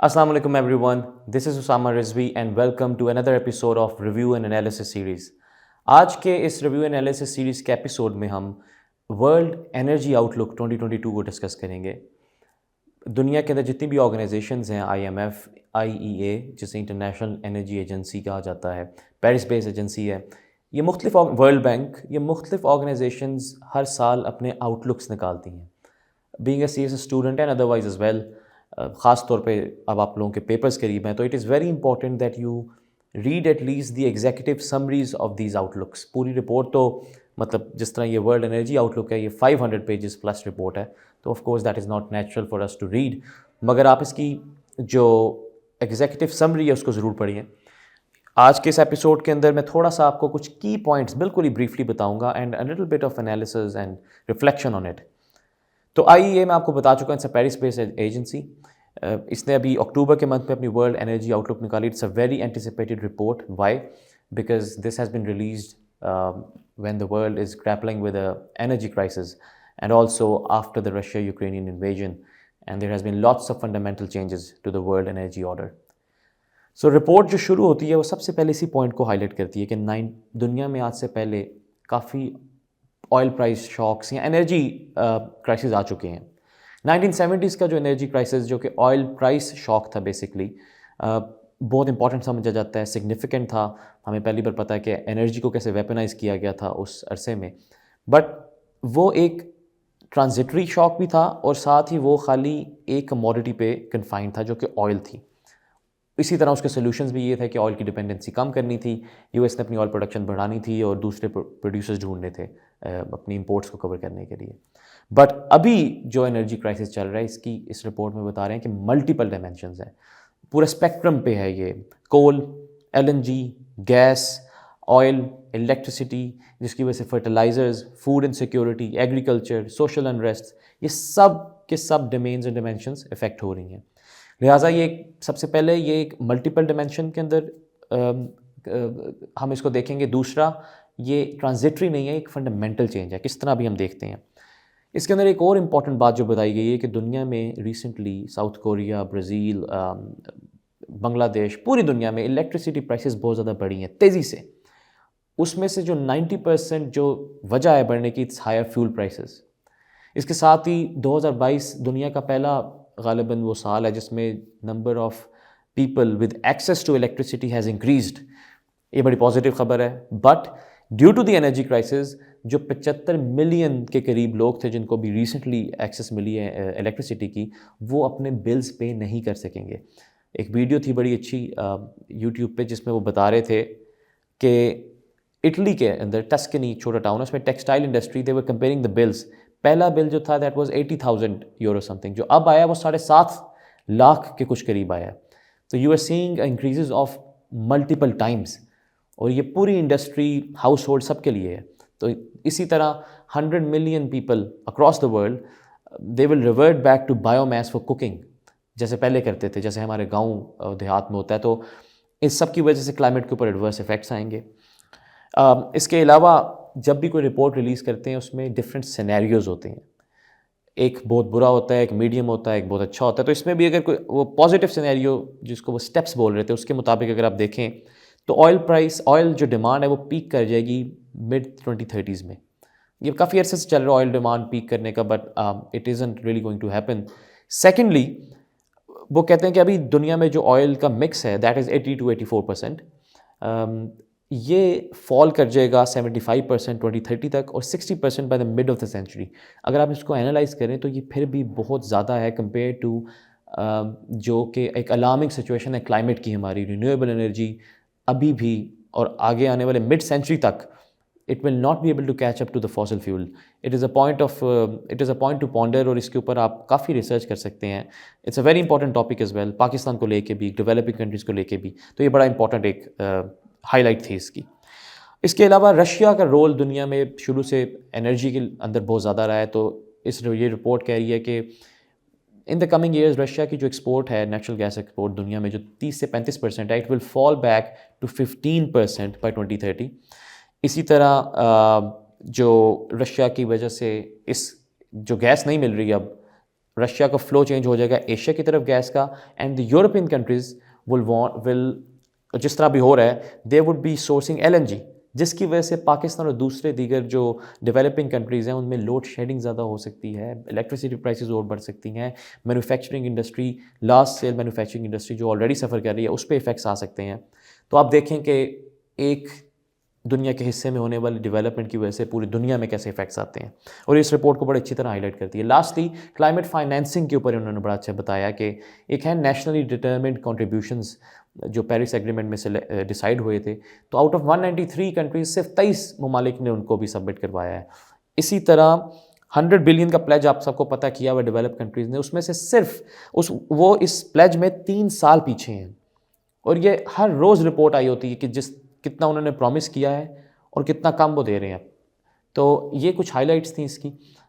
Assalamu alaikum everyone. This is Usama Rizvi and welcome to another episode of Review and Analysis Series. आज के इस review analysis series के episode में हम world energy outlook 2022 को discuss करेंगे। दुनिया के अंदर जितनी भी ऑर्गेनाइजेशंस हैं, IMF, IEA जिसे इंटरनेशनल एनर्जी एजेंसी कहा जाता है, पेरिस बेस्ड एजेंसी है, ये मुख्तलिफ वर्ल्ड बैंक, ये मुख्तलिफ ऑर्गेनाइजेशंस हर साल अपने आउटलुक्स निकालती हैं। Being a serious student and otherwise as well, ख़ास तौर पे अब आप लोगों के पेपर्स करीब हैं, तो it is very important that you read at least the executive summaries of these outlooks. पूरी रिपोर्ट तो मतलब जिस तरह ये वर्ल्ड एनर्जी आउटलुक है, ये 500 पेजेस प्लस रिपोर्ट है, तो of course that is not natural for us to read, मगर आप इसकी जो एग्जीक्यूटिव समरी है उसको ज़रूर पढ़िए। आज के इस एपिसोड के अंदर मैं थोड़ा सा आपको कुछ की पॉइंट्स बिल्कुल ही ब्रीफली बताऊंगा and a little bit of analysis and reflection on it. तो IEA मैं आपको बता चुका हूँ, it's a Paris based agency. इसने अभी अक्टूबर के मंथ में अपनी वर्ल्ड एनर्जी आउटलुक निकाली। It's a very anticipated report. Why? Because this has been released when the world is grappling with a energy crisis and also after the Russia-Ukrainian invasion, and there has been lots of fundamental changes to the world energy order. So report जो शुरू होती है वो सबसे पहले इसी point को highlight करती है कि दुनिया में आज से पहले काफ़ी ऑयल प्राइस शॉक्स या एनर्जी क्राइसिस आ चुके हैं। 1970s का जो एनर्जी क्राइसिस, जो कि ऑयल प्राइस शॉक था बेसिकली, बहुत इंपॉर्टेंट समझा जाता है, सिग्निफिकेंट था। हमें पहली बार पता है कि एनर्जी को कैसे वेपनाइज किया गया था उस अरसे में। बट वो एक ट्रांजिटरी शॉक भी था और साथ ही वो खाली एक कमोडिटी पे कन्फाइंड था जो कि ऑयल थी। इसी तरह उसके सोल्यूशंस भी ये थे कि ऑयल की डिपेंडेंसी कम करनी थी, US ने अपनी ऑयल प्रोडक्शन बढ़ानी थी और दूसरे प्रोड्यूसर्स ढूंढने थे अपनी इंपोर्ट्स को कवर करने के लिए। बट अभी जो एनर्जी क्राइसिस चल रहा है, इसकी इस रिपोर्ट में बता रहे हैं कि मल्टीपल डायमेंशंस हैं, पूरा स्पेक्ट्रम पे है ये। Coal, LNG, gas, oil, electricity, जिसकी वजह से fertilisers, food insecurity, agriculture, social unrest, ये सब के सब डोमेन्स एंड डायमेंशंस इफेक्ट हो रही हैं। लिहाजा ये सबसे पहले ये एक मल्टीपल डायमेंशन के अंदर हम इसको देखेंगे। दूसरा, ये ट्रांजिटरी नहीं है, एक फंडामेंटल चेंज है। किस तरह भी हम देखते हैं। इसके अंदर एक और इम्पॉर्टेंट बात जो बताई गई है कि दुनिया में recently south Korea, Brazil, Bangladesh, पूरी दुनिया में इलेक्ट्रिसिटी प्राइसेस बहुत ज़्यादा बढ़ी हैं तेज़ी से। उसमें से जो 90% जो वजह है बढ़ने की, इट्स हायर फ्यूल प्राइसेस। इसके साथ ही 2022 दुनिया का पहला गालिबन वो साल है जिसमें number of people with access to electricity has increased. ये बड़ी पॉजिटिव खबर है। But due to the energy crisis, जो 75 मिलियन के करीब लोग थे जिनको भी रिसेंटली एक्सेस मिली है इलेक्ट्रिसिटी की, वो अपने बिल्स पे नहीं कर सकेंगे। एक वीडियो थी बड़ी अच्छी यूट्यूब पे जिसमें वो बता रहे थे कि इटली के अंदर टस्कनी छोटा टाउन है, उसमें textile industry, they were comparing the bills. पहला बिल जो था दैट वाज 80,000 यूरो समथिंग, जो अब आया वो 7.5 लाख के कुछ करीब आया। तो you are seeing increases of multiple times, और ये पूरी इंडस्ट्री, हाउस होल्ड सबके लिए है। तो इसी तरह 100 million people across the world, they will revert back to biomass for cooking, जैसे पहले करते थे, जैसे हमारे गांव देहात में होता है। तो इस सब की वजह से क्लाइमेट के ऊपर एडवर्स इफेक्ट्स आएंगे। इसके अलावा जब भी कोई रिपोर्ट रिलीज़ करते हैं उसमें डिफरेंट सिनेरियोज़ होते हैं। एक बहुत बुरा होता है, एक मीडियम होता है, एक बहुत अच्छा होता है। तो इसमें भी अगर कोई वो पॉजिटिव सिनेरियो जिसको वो स्टेप्स बोल रहे थे उसके मुताबिक अगर आप देखें तो ऑयल जो डिमांड है वो पीक कर जाएगी मिड 2030s में। ये काफ़ी अर्से से चल रहा है ऑयल डिमांड पीक करने का, but it isn't really going to happen. Secondly, वो कहते हैं कि अभी दुनिया में जो ऑयल का मिक्स है दैट इज़ 80 to 84%, ये फॉल कर जाएगा 75% 2030 तक और 60% by the mid of the century. अगर आप इसको एनालाइज करें तो ये फिर भी बहुत ज़्यादा है कंपेयर टू जो कि एक अलार्मिंग सिचुएशन है क्लाइमेट की हमारी। रिन्यूएबल एनर्जी अभी भी और आगे आने वाले मिड सेंचुरी तक it will not be able to catch up to the fossil fuel. It is a point to ponder, और इसके ऊपर आप काफ़ी रिसर्च कर सकते हैं। It's a very important topic as well, Pakistan को लेके भी, डेवलपिंग कंट्रीज़ को लेके भी। तो ये बड़ा इंपॉर्टेंट एक हाईलाइट थी इसकी। इसके अलावा रशिया का रोल दुनिया में शुरू से एनर्जी के अंदर बहुत ज़्यादा रहा है। तो ये रिपोर्ट कह रही है कि in the coming years Russia की जो एक्सपोर्ट है, नेचुरल गैस एक्सपोर्ट दुनिया में जो 30 से 35% है, it will fall back to 15% by 2030। इसी तरह जो रशिया की वजह से इस जो गैस नहीं मिल रही अब रशिया का फ्लो चेंज हो जाएगा एशिया की तरफ गैस का, and the European countries will जिस तरह भी हो रहा है, they would be sourcing LNG, जिसकी वजह से पाकिस्तान और दूसरे दीगर जो डेवलपिंग कंट्रीज़ हैं उनमें लोड शेडिंग ज़्यादा हो सकती है, इलेक्ट्रिसिटी प्राइसेस और बढ़ सकती हैं, manufacturing industry, last sale manufacturing industry जो ऑलरेडी सफ़र कर रही है उस पर इफेक्ट्स आ सकते हैं। तो आप देखें कि एक दुनिया के हिस्से में होने वाली डेवलपमेंट की वजह से पूरी दुनिया में कैसे इफेक्ट्स आते हैं, और इस रिपोर्ट को बड़ी अच्छी तरह हाईलाइट करती है। लास्टली क्लाइमेट फाइनेंसिंग के ऊपर उन्होंने बड़ा अच्छा बताया कि एक है नेशनली डिटर्मिन्ड कॉन्ट्रीब्यूशंस जो पेरिस एग्रीमेंट में से डिसाइड हुए थे, तो आउट ऑफ 193 कंट्रीज सिर्फ 23 ममालिक ने उनको भी सबमिट करवाया है। इसी तरह 100 बिलियन का प्लेज आप सबको पता किया हुआ डेवलप कंट्रीज़ ने, उसमें से सिर्फ वो इस प्लेज में 3 साल पीछे हैं, और ये हर रोज़ रिपोर्ट आई होती है कि कितना उन्होंने प्रॉमिस किया है और कितना कम वो दे रहे हैं। तो ये कुछ हाइलाइट्स थी इसकी,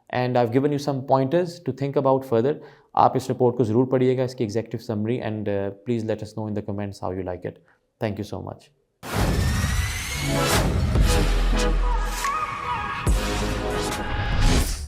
and I have given you some pointers to think about further. आप इस रिपोर्ट को ज़रूर पढ़िएगा, इसकी executive summary, and please let us know in the comments how you like it. Thank you so much.